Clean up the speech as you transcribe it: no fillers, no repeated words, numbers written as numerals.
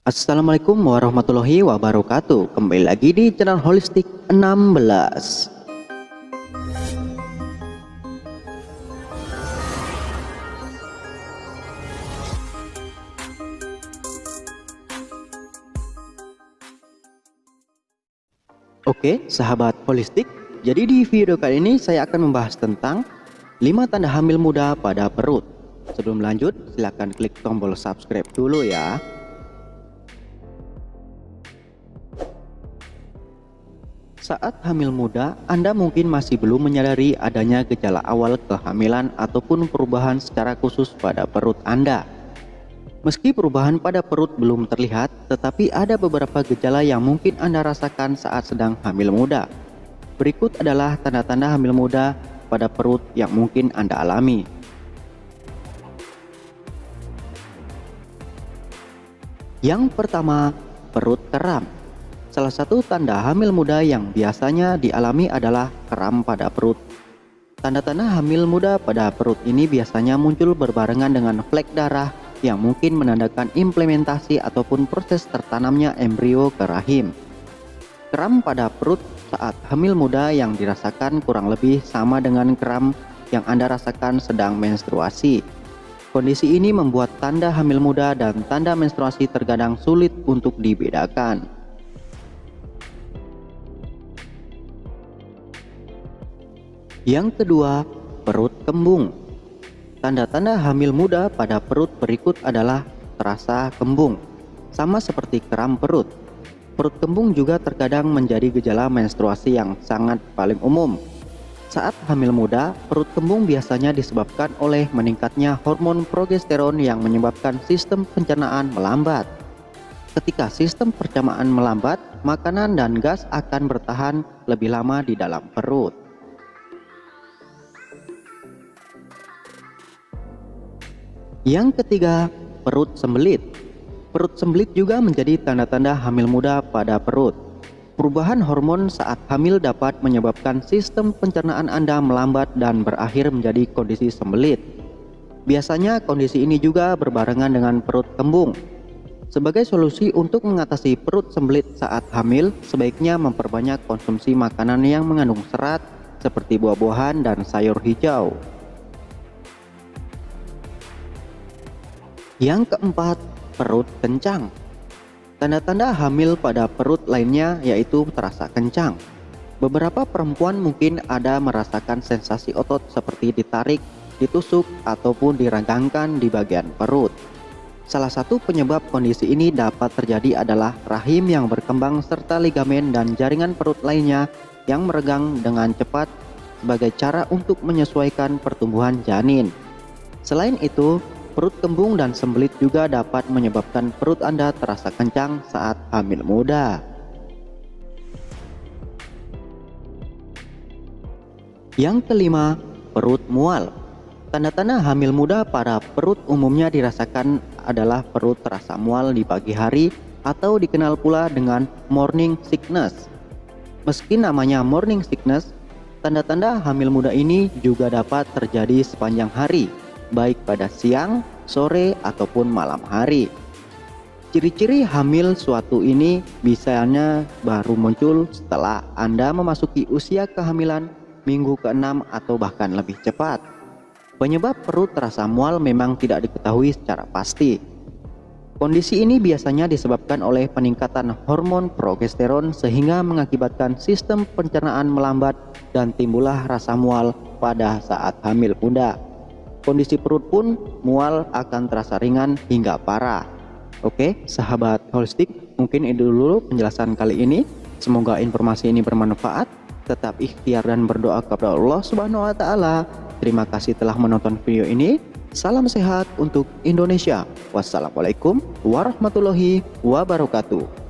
Assalamualaikum warahmatullahi wabarakatuh. Kembali lagi di channel Holistik 16. Oke, sahabat holistik. Jadi di video kali ini saya akan membahas tentang 5 tanda hamil muda pada perut. Sebelum lanjut, silahkan klik tombol subscribe dulu ya. Saat hamil muda, Anda mungkin masih belum menyadari adanya gejala awal kehamilan ataupun perubahan secara khusus pada perut Anda. Meski perubahan pada perut belum terlihat, tetapi ada beberapa gejala yang mungkin Anda rasakan saat sedang hamil muda. Berikut adalah tanda-tanda hamil muda pada perut yang mungkin Anda alami. Yang pertama, perut kram. Salah satu tanda hamil muda yang biasanya dialami adalah kram pada perut. Tanda-tanda hamil muda pada perut ini biasanya muncul berbarengan dengan flek darah yang mungkin menandakan implementasi ataupun proses tertanamnya embrio ke rahim. Kram pada perut saat hamil muda yang dirasakan kurang lebih sama dengan kram yang Anda rasakan sedang menstruasi. Kondisi ini membuat tanda hamil muda dan tanda menstruasi terkadang sulit untuk dibedakan. Yang kedua, perut kembung. Tanda-tanda hamil muda pada perut berikut adalah terasa kembung, sama seperti kram perut. Perut kembung juga terkadang menjadi gejala menstruasi yang sangat paling umum. Saat hamil muda, perut kembung biasanya disebabkan oleh meningkatnya hormon progesteron yang menyebabkan sistem pencernaan melambat. Ketika sistem pencernaan melambat, makanan dan gas akan bertahan lebih lama di dalam perut. Yang ketiga, perut sembelit. Perut sembelit juga menjadi tanda-tanda hamil muda pada perut. Perubahan hormon saat hamil dapat menyebabkan sistem pencernaan Anda melambat dan berakhir menjadi kondisi sembelit. Biasanya kondisi ini juga berbarengan dengan perut kembung. Sebagai solusi untuk mengatasi perut sembelit saat hamil, sebaiknya memperbanyak konsumsi makanan yang mengandung serat seperti buah-buahan dan sayur hijau. Yang keempat, perut kencang. Tanda-tanda hamil pada perut lainnya yaitu terasa kencang. Beberapa perempuan mungkin ada merasakan sensasi otot seperti ditarik, ditusuk, ataupun diragangkan di bagian perut. Salah satu penyebab kondisi ini dapat terjadi adalah rahim yang berkembang serta ligamen dan jaringan perut lainnya yang meregang dengan cepat sebagai cara untuk menyesuaikan pertumbuhan janin. Selain itu, perut kembung dan sembelit juga dapat menyebabkan perut Anda terasa kencang saat hamil muda. Yang kelima, perut mual. Tanda-tanda hamil muda pada perut umumnya dirasakan adalah perut terasa mual di pagi hari atau dikenal pula dengan morning sickness. Meski namanya morning sickness, tanda-tanda hamil muda ini juga dapat terjadi sepanjang hari, baik pada siang, sore, ataupun malam hari. Ciri-ciri hamil suatu ini biasanya baru muncul setelah Anda memasuki usia kehamilan minggu ke-6 atau bahkan lebih cepat. Penyebab perut terasa mual memang tidak diketahui secara pasti. Kondisi ini biasanya disebabkan oleh peningkatan hormon progesteron sehingga mengakibatkan sistem pencernaan melambat dan timbullah rasa mual pada saat hamil muda. Kondisi perut pun mual akan terasa ringan hingga parah. Oke, sahabat holistik, mungkin itu dulu penjelasan kali ini. Semoga informasi ini bermanfaat. Tetap ikhtiar dan berdoa kepada Allah Subhanahu wa taala. Terima kasih telah menonton video ini. Salam sehat untuk Indonesia. Wassalamualaikum warahmatullahi wabarakatuh.